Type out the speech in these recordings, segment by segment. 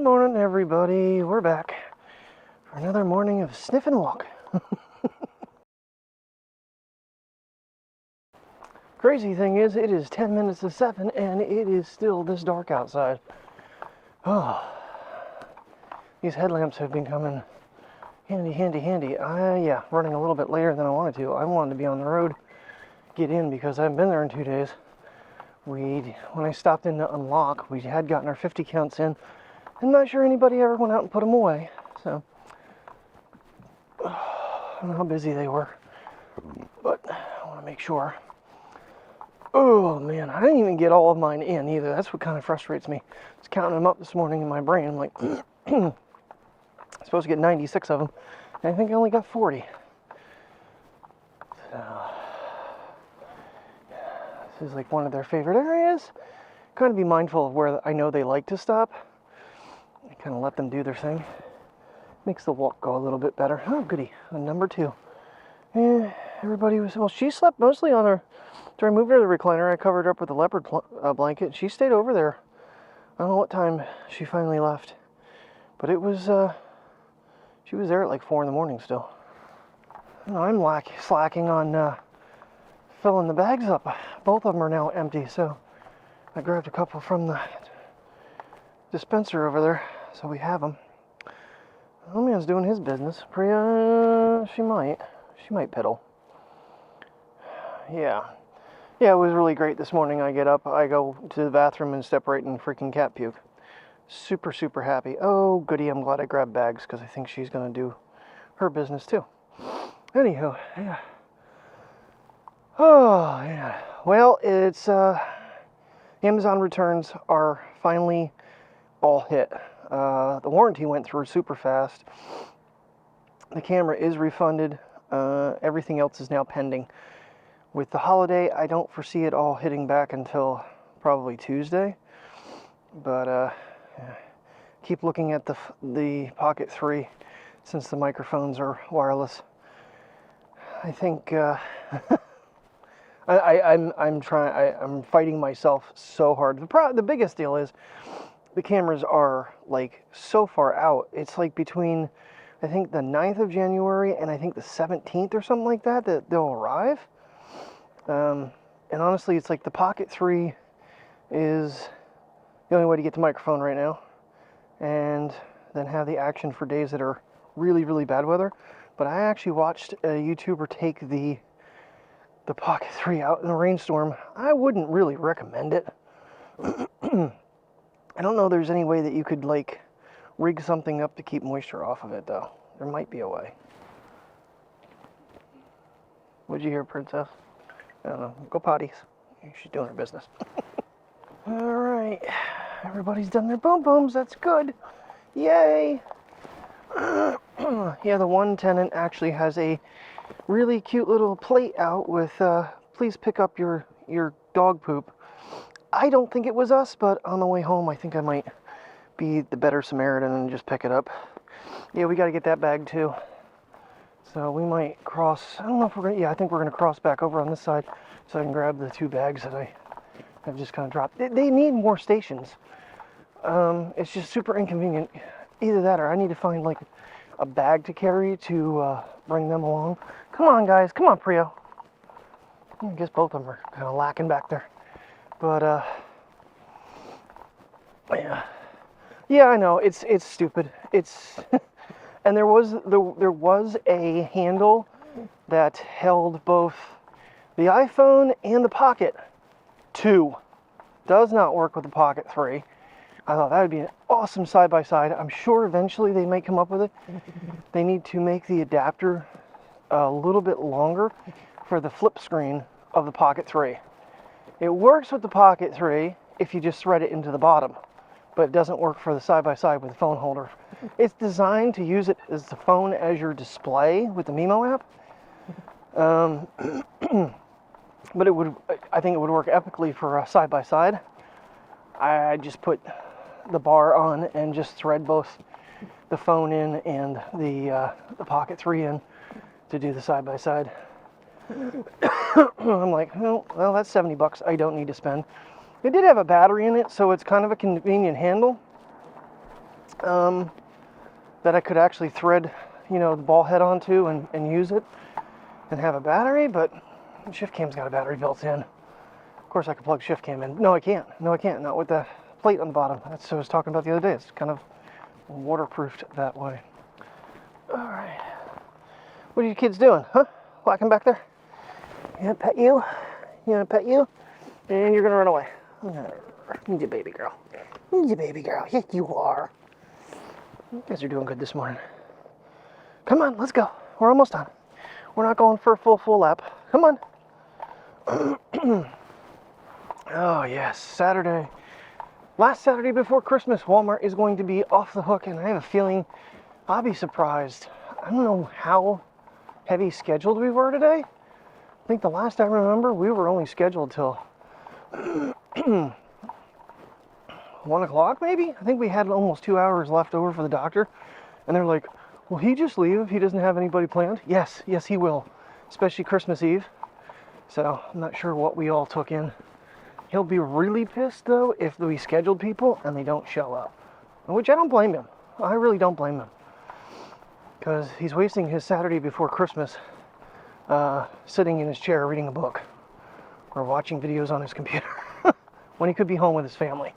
Good morning, everybody. We're back for another morning of sniff and walk. Crazy thing is, it is 10 minutes to 7 and it is still this dark outside. Oh, these headlamps have been coming handy. Yeah, running a little bit later than I wanted to. I wanted to be on the road, get in, because I haven't been there in 2 days. When I stopped in to unlock, we had gotten our 50 counts in. I'm not sure anybody ever went out and put them away, so I don't know how busy they were, but I want to make sure. Oh man, I didn't even get all of mine in either. That's what kind of frustrates me. I was counting them up this morning in my brain. I'm like, I'm supposed to get 96 of them, and I think I only got 40. So, this is like one of their favorite areas. Kind of be mindful of where I know they like to stop. I kind of let them do their thing. Makes the walk go a little bit better. Oh, goody. Number 2. Yeah, everybody was, well, she slept mostly on her, after I moved her to the recliner, I covered her up with a leopard blanket. She stayed over there. I don't know what time she finally left. But it was, she was there at like 4 in the morning still. I'm slacking on filling the bags up. Both of them are now empty, so I grabbed a couple from the dispenser over there, so we have them. The man's doing his business. Priya, she might piddle. Yeah, it was really great this morning. I get up, I go to the bathroom and step right in freaking cat puke. Super happy. Oh, goody, I'm glad I grabbed bags, because I think she's going to do her business too. Anywho, yeah. Oh, yeah. Well, it's, Amazon returns are finally all hit. The warranty went through super fast. The camera is refunded. Everything else is now pending. With the holiday, I don't foresee it all hitting back until probably Tuesday. But keep looking at the Pocket 3 since the microphones are wireless. I think I'm fighting myself so hard. The biggest deal is the cameras are like so far out. It's like between, I think, the 9th of January and I think the 17th or something like that they'll arrive. And honestly, it's like the Pocket 3 is the only way to get the microphone right now, and then have the action for days that are really bad weather. But I actually watched a YouTuber take the Pocket 3 out in a rainstorm. I wouldn't really recommend it. I don't know if there's any way that you could like rig something up to keep moisture off of it, though. There might be a way. What'd you hear, Princess? I don't know. Go potties. She's doing her business. All right. Everybody's done their boom booms. That's good. Yay. Yeah, the one tenant actually has a really cute little plate out with, please pick up your dog poop. I don't think it was us, but on the way home, I think I might be the better Samaritan and just pick it up. Yeah, we got to get that bag too. So we might cross, I don't know if we're going to, yeah, I think we're going to cross back over on this side so I can grab the 2 bags that I've just kind of dropped. They need more stations. It's just super inconvenient. Either that or I need to find like a bag to carry to bring them along. Come on, guys. Come on, Priyo. I guess both of them are kind of lacking back there. But, yeah, I know, it's stupid. It's, and there was a handle that held both the iPhone and the Pocket 2. Does not work with the Pocket 3. I thought that would be an awesome side-by-side. I'm sure eventually they might come up with it. They need to make the adapter a little bit longer for the flip screen of the Pocket 3. It works with the Pocket 3 if you just thread it into the bottom, but it doesn't work for the side-by-side with the phone holder. It's designed to use it as the phone as your display with the Mimo app. But I think it would work epically for a side-by-side. I just put the bar on and just thread both the phone in and the Pocket 3 in to do the side-by-side. I'm like, well, that's $70 I don't need to spend. It did have a battery in it, so it's kind of a convenient handle. that I could actually thread, you know, the ball head onto and use it and have a battery, but ShiftCam's got a battery built in. Of course, I could plug ShiftCam in. No, I can't. No, I can't. Not with the plate on the bottom. That's what I was talking about the other day. It's kind of waterproofed that way. All right. What are you kids doing, huh? Walking back there? You gonna pet you? You gonna pet you? And you're gonna run away. Need your baby girl. Need your baby girl. Yes, you are. You guys are doing good this morning. Come on, let's go. We're almost done. We're not going for a full lap. Come on. Oh, yes. Saturday. Last Saturday before Christmas, Walmart is going to be off the hook, and I have a feeling I'll be surprised. I don't know how heavy scheduled we were today. I think the last I remember, we were only scheduled till 1 o'clock maybe? I think we had almost 2 hours left over for the doctor. And they're like, will he just leave if he doesn't have anybody planned? Yes, he will. Especially Christmas Eve. So I'm not sure what we all took in. He'll be really pissed though if we scheduled people and they don't show up. Which I don't blame him. I really don't blame him. Because he's wasting his Saturday before Christmas sitting in his chair reading a book. Or watching videos on his computer. When he could be home with his family.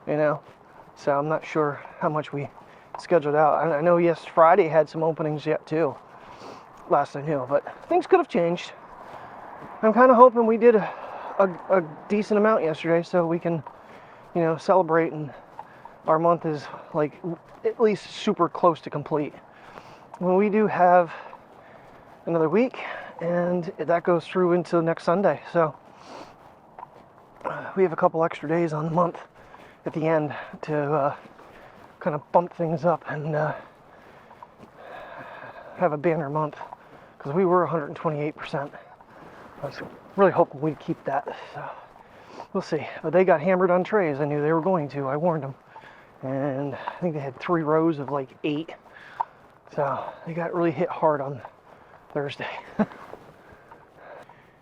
You know? So I'm not sure how much we scheduled out. I know yes, Friday had some openings yet too. Last I knew. But things could have changed. I'm kind of hoping we did a decent amount yesterday so we can, you know, celebrate, and our month is like at least super close to complete. Well, we do have another week, and that goes through into next Sunday. So we have a couple extra days on the month at the end to kind of bump things up and have a banner month, because we were 128%. I was really hoping we'd keep that. So we'll see. But they got hammered on trays. I knew they were going to. I warned them. And I think they had 3 rows of like 8. So they got really hit hard on Thursday.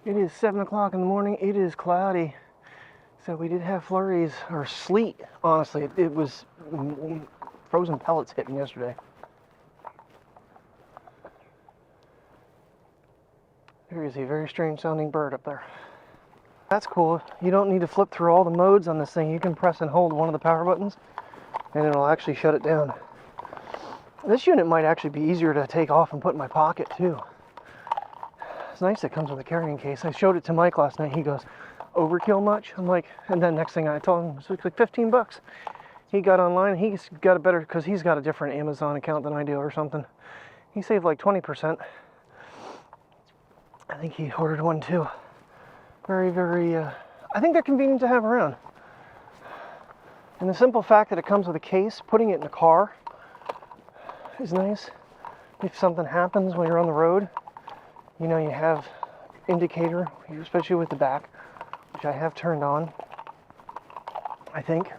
It is 7 o'clock in the morning. It is cloudy. So we did have flurries, or sleet, honestly. It was frozen pellets hitting yesterday. There is a very strange sounding bird up there. That's cool. You don't need to flip through all the modes on this thing. You can press and hold one of the power buttons and it'll actually shut it down. This unit might actually be easier to take off and put in my pocket too. It's nice it comes with a carrying case. I showed it to Mike last night. He goes, overkill much? I'm like, and then next thing I told him, it was like 15 bucks. He got online, he's got a better, because he's got a different Amazon account than I do or something. He saved like 20%. I think he ordered one too. Very, very, I think they're convenient to have around. And the simple fact that it comes with a case, putting it in the car is nice. If something happens when you're on the road, you know, you have indicator, especially with the back, which I have turned on, I think.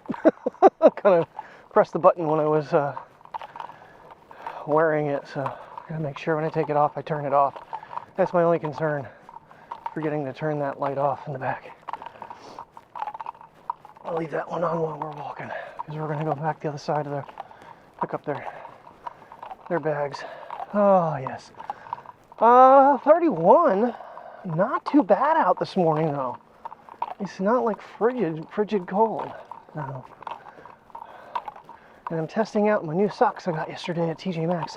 Kind of pressed the button when I was wearing it, so I gotta make sure when I take it off, I turn it off. That's my only concern, forgetting to turn that light off in the back. I'll leave that one on while we're walking, because we're gonna go back the other side of pick up their bags. Oh, yes. 31, not too bad out this morning though. It's not like frigid cold, no. And I'm testing out my new socks I got yesterday at TJ Maxx.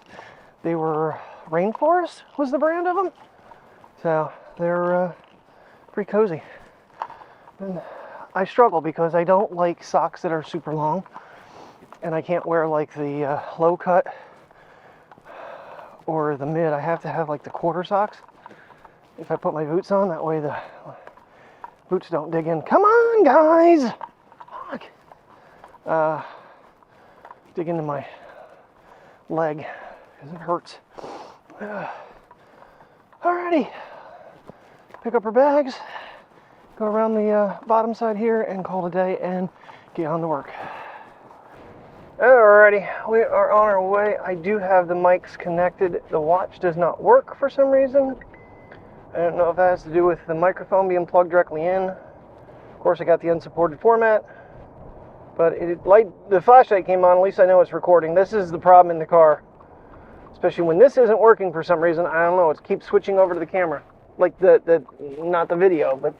They were Rainforest was the brand of them. So they're pretty cozy. And I struggle because I don't like socks that are super long. And I can't wear like the low cut or the mid. I have to have like the quarter socks if I put my boots on. That way the boots don't dig in. Come on, guys! Fuck. Dig into my leg because it hurts. Alrighty. Pick up our bags, go around the bottom side here and call it a day and get on to work. Alrighty, we are on our way. I do have the mics connected. The watch does not work for some reason. I don't know if that has to do with the microphone being plugged directly in. Of course, I got the unsupported format. But the flashlight came on, at least I know it's recording. This is the problem in the car. Especially when this isn't working for some reason. I don't know, it keeps switching over to the camera. Like not the video, but...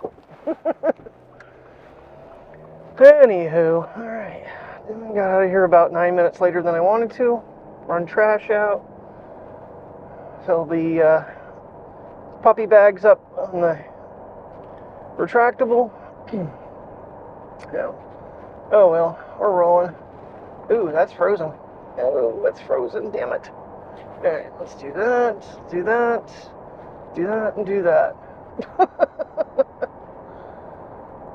Anywho, alright. Got out of here about 9 minutes later than I wanted to. Run trash out. Fill the puppy bags up on the retractable. Yeah. Oh well, we're rolling. Ooh, that's frozen. Oh, that's frozen, damn it. Alright, let's do that, do that, do that, and do that.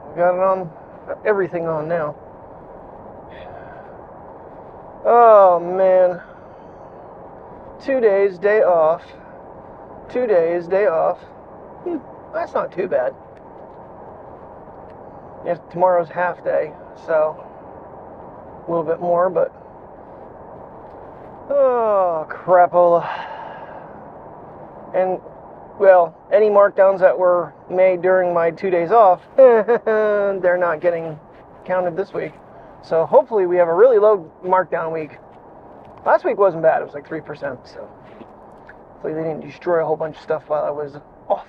We got it on, everything on now. Oh man. 2 days, day off. 2 days, day off. That's not too bad. Yeah, tomorrow's half day, so a little bit more, but oh, crapola. And, well, any markdowns that were made during my 2 days off, they're not getting counted this week. So hopefully we have a really low markdown week. Last week wasn't bad, it was like 3%, so hopefully they didn't destroy a whole bunch of stuff while I was off.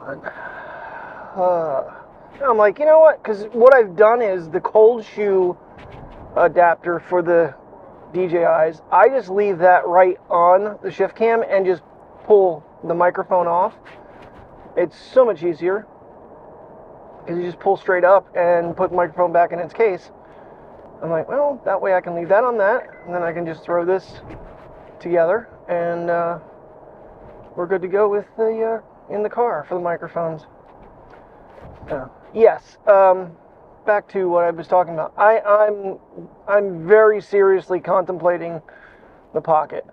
But, I'm like, you know what? Because what I've done is the cold shoe adapter for the DJIs, I just leave that right on the ShiftCam and just pull the microphone off. It's so much easier because you just pull straight up and put the microphone back in its case. I'm like, well, that way I can leave that on that, and then I can just throw this together, and we're good to go with the in the car for the microphones. Yes. Back to what I was talking about. I'm very seriously contemplating the Pocket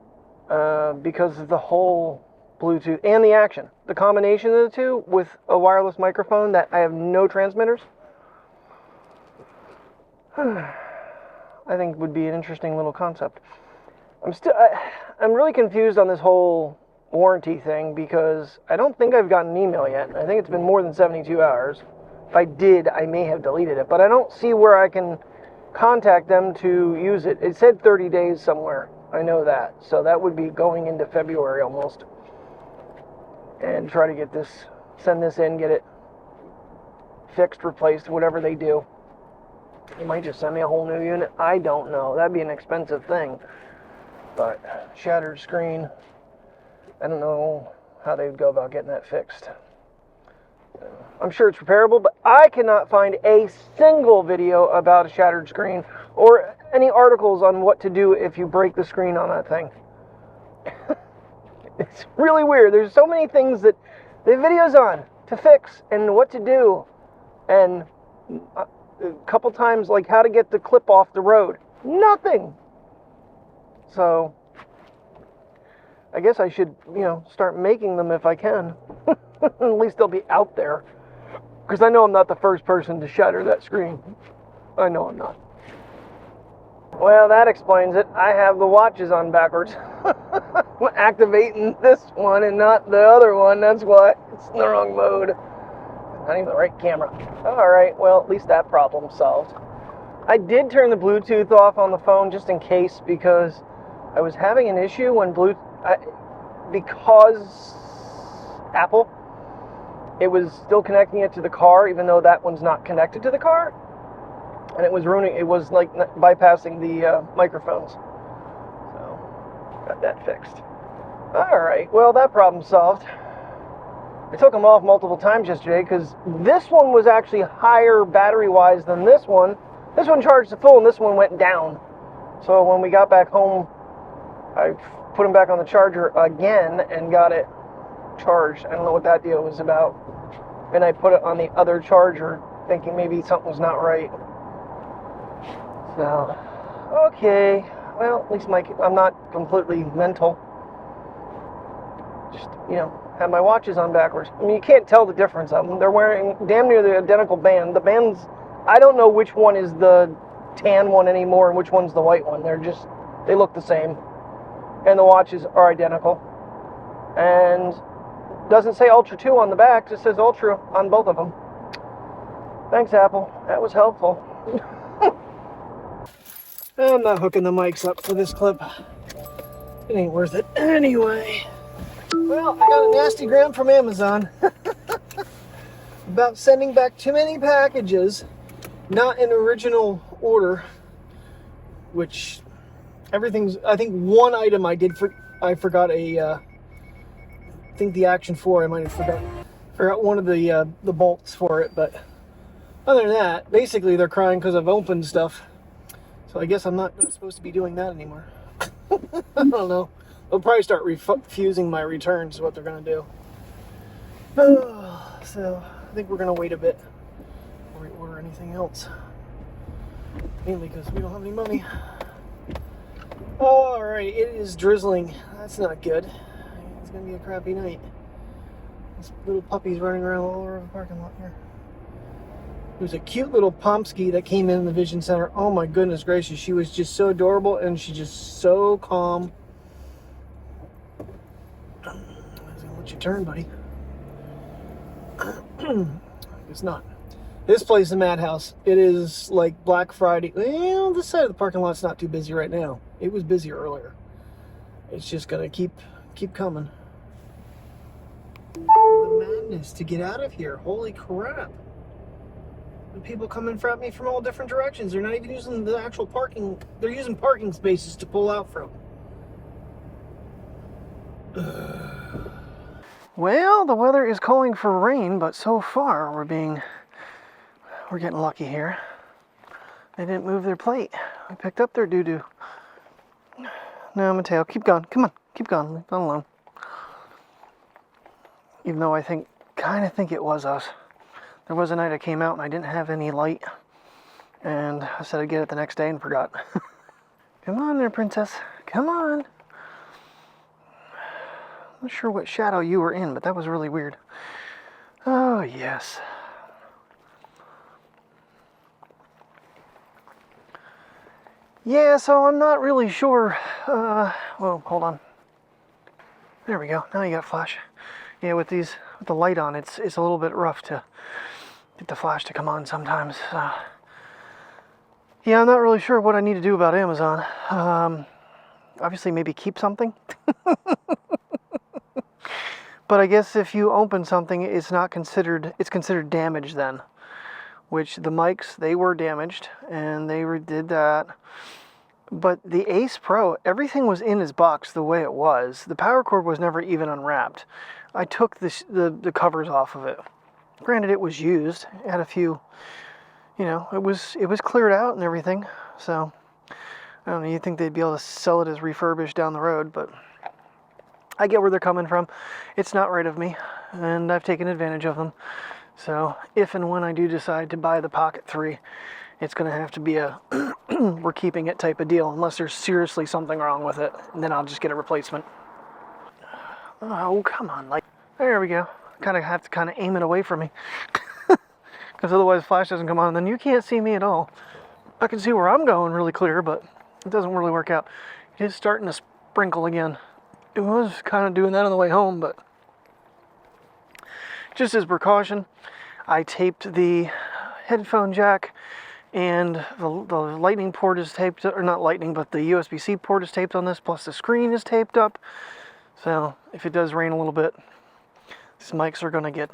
because of the whole Bluetooth and the action. The combination of the two with a wireless microphone that I have no transmitters, I think would be an interesting little concept. I'm really confused on this whole warranty thing because I don't think I've gotten an email yet. I think it's been more than 72 hours. If I did, I may have deleted it, but I don't see where I can contact them to use it. It said 30 days somewhere. I know that. So that would be going into February almost. And try to get this, send this in, get it fixed, replaced, whatever they do. They might just send me a whole new unit. I don't know. That'd be an expensive thing. But shattered screen, I don't know how they would go about getting that fixed. I'm sure it's repairable, but I cannot find a single video about a shattered screen or any articles on what to do if you break the screen on that thing. It's really weird. There's so many things that they have videos on to fix and what to do, and a couple times like how to get the clip off the road. Nothing. So I guess I should, start making them if I can. At least they'll be out there. Because I know I'm not the first person to shatter that screen. I know I'm not. Well, that explains it. I have the watches on backwards. I'm activating this one and not the other one. That's why it's in the wrong mode. Not even the right camera. Alright, well, at least that problem's solved. I did turn the Bluetooth off on the phone just in case because I was having an issue when because Apple, it was still connecting it to the car even though that one's not connected to the car, and it was like bypassing the microphones. So got that fixed. Alright, well, that problem's solved. I took them off multiple times yesterday because this one was actually higher battery wise than this one. This one charged to full and this one went down. So when we got back home, I put them back on the charger again and got it charged. I don't know what that deal was about. And I put it on the other charger thinking maybe something was not right. So, okay. Well, at least I'm not completely mental. Just, have my watches on backwards. I mean, you can't tell the difference of them. They're wearing damn near the identical band. The bands, I don't know which one is the tan one anymore and which one's the white one. They look the same. And the watches are identical. And doesn't say Ultra 2 on the back, just says Ultra on both of them. Thanks, Apple. That was helpful. I'm not hooking the mics up for this clip. It ain't worth it anyway. Well, I got a nasty gram from Amazon about sending back too many packages, not in original order, which everything's, I think one item I forgot I think the Action 4, I might have forgot one of the bolts for it, but other than that, basically they're crying because I've opened stuff. So I guess I'm not supposed to be doing that anymore. I don't know. They'll probably start refusing my returns is what they're going to do. So I think we're going to wait a bit before we order anything else. Mainly because we don't have any money. Alright, it is drizzling. That's not good. It's going to be a crappy night. This little puppy's running around all over the parking lot here. There's a cute little Pomsky that came in the Vision Center. Oh my goodness gracious, she was just so adorable and she's just so calm. I was gonna let you turn, buddy. It's not. This place is a madhouse. It is like Black Friday. Well, this side of the parking lot's not too busy right now. It was busy earlier. It's just gonna keep coming. The madness to get out of here. Holy crap. People coming at me from all different directions. They're not even using the actual parking. They're using parking spaces to pull out from. Well, the weather is calling for rain, but so far we're getting lucky here. They didn't move their plate. We picked up their doo-doo. No, Mateo, keep going. Come on, keep going. Leave that alone. Even though I kind of think it was us. There was a night I came out and I didn't have any light, and I said I'd get it the next day and forgot. Come on there, princess. Come on. Not sure what shadow you were in, but that was really weird. Oh, yes. Yeah, so I'm not really sure. Whoa, hold on. There we go. Now you got flash. Yeah, with the light on, it's a little bit rough to get the flash to come on sometimes. Yeah, I'm not really sure what I need to do about Amazon. Obviously, maybe keep something. But I guess if you open something, it's considered damaged then. Which the mics, they were damaged, and they did that. But the Ace Pro, everything was in his box the way it was. The power cord was never even unwrapped. I took the covers off of it. Granted, it was used. It had a few, it was cleared out and everything. So, I don't know, you'd think they'd be able to sell it as refurbished down the road, but I get where they're coming from. It's not right of me, and I've taken advantage of them. So, if and when I do decide to buy the Pocket 3, it's going to have to be a we're keeping it type of deal, unless there's seriously something wrong with it, and then I'll just get a replacement. Oh, come on. There we go. Have to aim it away from me. Because otherwise flash doesn't come on, and then you can't see me at all. I can see where I'm going really clear, but it doesn't really work out. It's starting to sprinkle again. It was kind of doing that on the way home, but just as precaution, I taped the headphone jack, and the lightning port is taped, or not lightning, but the USB-C port is taped on this, plus the screen is taped up. So if it does rain a little bit, these mics are gonna get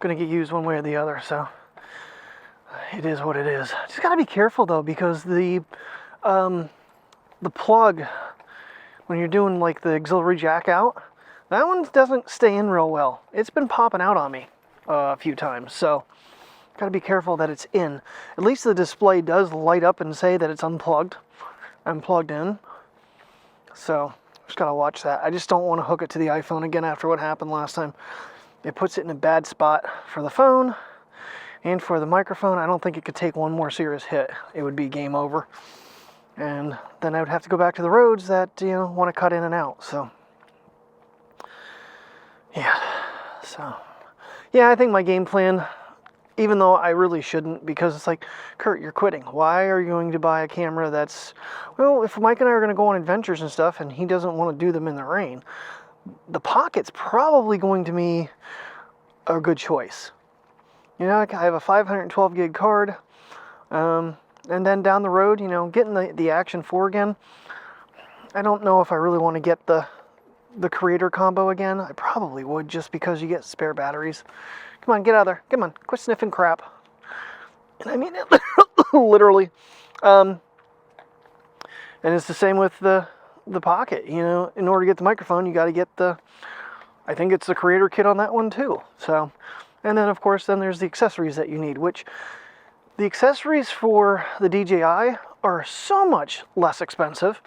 used one way or the other. So it is what it is. Just gotta be careful though, because the plug, when you're doing like the auxiliary jack out, that one doesn't stay in real well. It's been popping out on me a few times, so gotta be careful that it's in. At least the display does light up and say that it's unplugged. I'm plugged in, so just gotta watch that. I just don't want to hook it to the iPhone again after what happened last time. It puts it in a bad spot for the phone and for the microphone. I don't think it could take one more serious hit. It would be game over. And then I would have to go back to the roads that, want to cut in and out. So, yeah. So, yeah, I think my game plan, even though I really shouldn't, because it's like, Kurt, you're quitting. Why are you going to buy a camera that's, well, if Mike and I are going to go on adventures and stuff, and he doesn't want to do them in the rain, the Pocket's probably going to be a good choice. I have a 512 gig card. And then down the road, you know, getting the Action 4 again. I don't know if I really want to get the Creator combo again. I probably would, just because you get spare batteries. Come on, get out of there. Come on, quit sniffing crap. And I mean it literally. And it's the same with the Pocket. You know, in order to get the microphone, you got to get I think it's the Creator kit on that one too. So, and then of course, then there's the accessories that you need, which the accessories for the DJI are so much less expensive.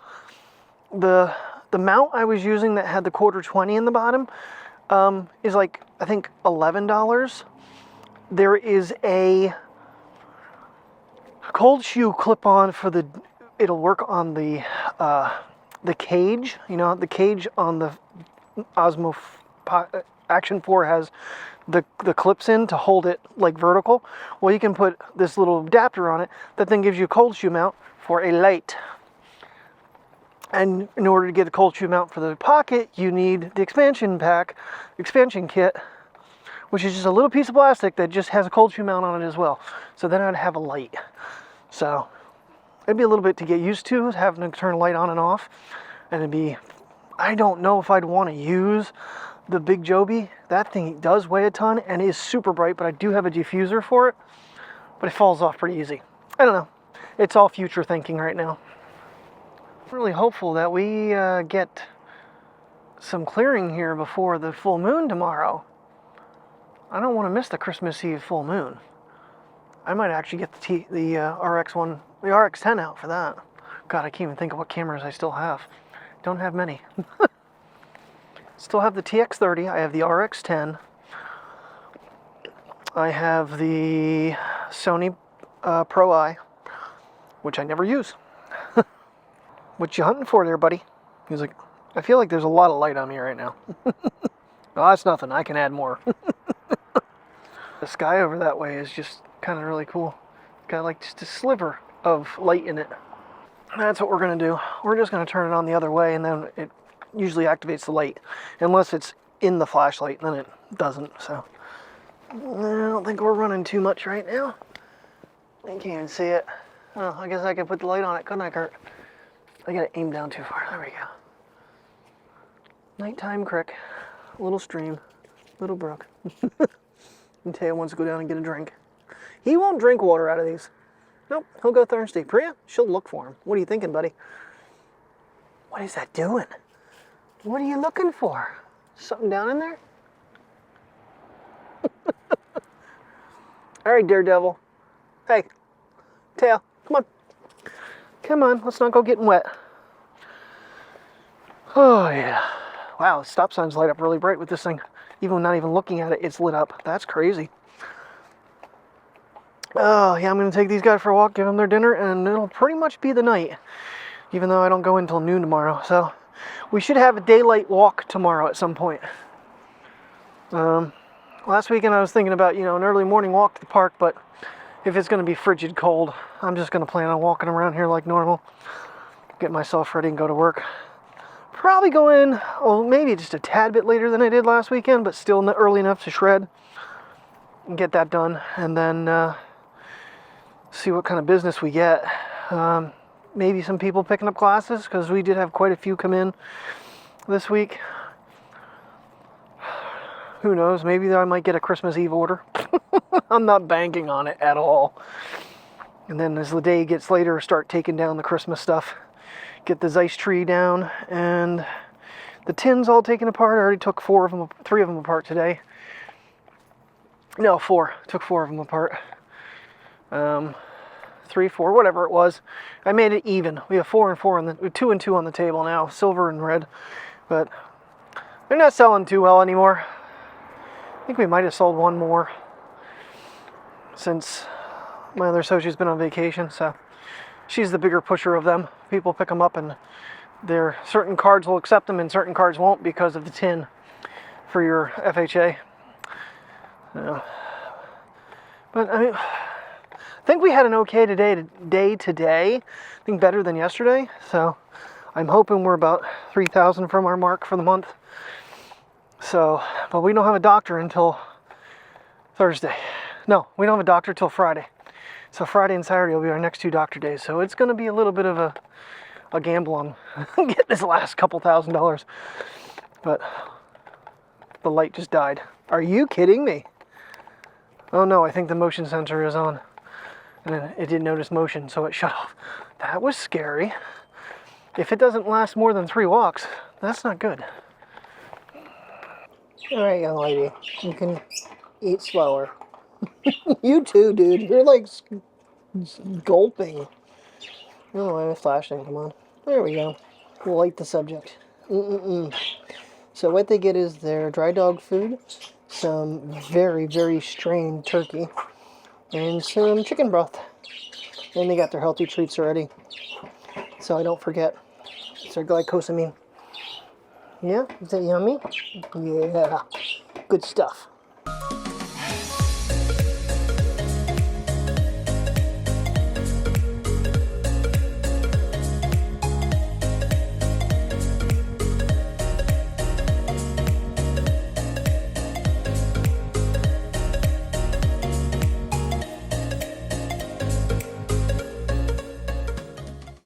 The mount I was using that had the quarter 20 in the bottom is like, I think, $11. There is a cold shoe clip-on for it'll work on the cage. You know, the cage on the Osmo Action 4 has the clips in to hold it like vertical. Well, you can put this little adapter on it that then gives you a cold shoe mount for a light. And in order to get a cold shoe mount for the Pocket, you need the expansion kit, which is just a little piece of plastic that just has a cold shoe mount on it as well. So then I'd have a light. So it'd be a little bit to get used to, having to turn a light on and off. And it'd be, I don't know if I'd want to use the big Joby. That thing does weigh a ton and is super bright, but I do have a diffuser for it. But it falls off pretty easy. I don't know. It's all future thinking right now. I'm really hopeful that we get some clearing here before the full moon tomorrow. I don't want to miss the Christmas Eve full moon. I might actually get the RX10 out for that. God, I can't even think of what cameras I still have. Don't have many. Still have the TX30. I have the RX10. I have the Sony Pro I, which I never use. What you hunting for there, buddy? He's like, I feel like there's a lot of light on me right now. Oh, that's nothing. I can add more. The sky over that way is just kind of really cool. Got like just a sliver of light in it. That's what we're going to do. We're just going to turn it on the other way, and then it usually activates the light. Unless it's in the flashlight, then it doesn't. So I don't think we're running too much right now. I can't even see it. Oh, I guess I could put the light on it, couldn't I, Kurt? I gotta aim down too far. There we go. Nighttime crick. Little stream. Little brook. And Teo wants to go down and get a drink. He won't drink water out of these. Nope, he'll go thirsty. Priya, she'll look for him. What are you thinking, buddy? What is that doing? What are you looking for? Something down in there? All right, Daredevil. Hey, Teo, come on. Come on, let's not go getting wet. Oh, yeah. Wow, the stop signs light up really bright with this thing. Even when not even looking at it, it's lit up. That's crazy. Oh, yeah, I'm going to take these guys for a walk, give them their dinner, and it'll pretty much be the night. Even though I don't go in until noon tomorrow. So, we should have a daylight walk tomorrow at some point. Last weekend I was thinking about, you know, an early morning walk to the park, but if it's going to be frigid cold, I'm just going to plan on walking around here like normal. Get myself ready and go to work. Probably go in, well, maybe just a tad bit later than I did last weekend, but still early enough to shred and get that done. And then see what kind of business we get. Maybe some people picking up classes, because we did have quite a few come in this week. Who knows, maybe I might get a Christmas Eve order. I'm not banking on it at all. And then as the day gets later, start taking down the Christmas stuff. Get the Zeiss tree down, and the tins all taken apart. I already took 3 of them apart today. No, 4. Took 4 of them apart. 3, 4, whatever it was. I made it even. We have 4 and 4 2 and 2 on the table now, silver and red. But they're not selling too well anymore. I think we might have sold one more since my other associate's been on vacation, so she's the bigger pusher of them. People pick them up, and certain cards will accept them and certain cards won't because of the tin for your FHA. But I mean, I think we had an okay day today. I think better than yesterday. So I'm hoping we're about 3,000 from our mark for the month. So, but we don't have a doctor until Thursday. No, we don't have a doctor till Friday. So Friday and Saturday will be our next 2 doctor days. So it's going to be a little bit of a gamble on getting this last couple $1,000s. But the light just died. Are you kidding me? Oh no, I think the motion sensor is on. And then it didn't notice motion, so it shut off. That was scary. If it doesn't last more than 3 walks, that's not good. All right, young lady, you can eat slower. You too, dude. You're like gulping. Oh, I'm flashing. Come on. There we go. We'll light the subject. So what they get is their dry dog food, some very, very strained turkey, and some chicken broth. And they got their healthy treats already. So I don't forget. It's their glycosamine. Yeah? Is that yummy? Yeah. Good stuff.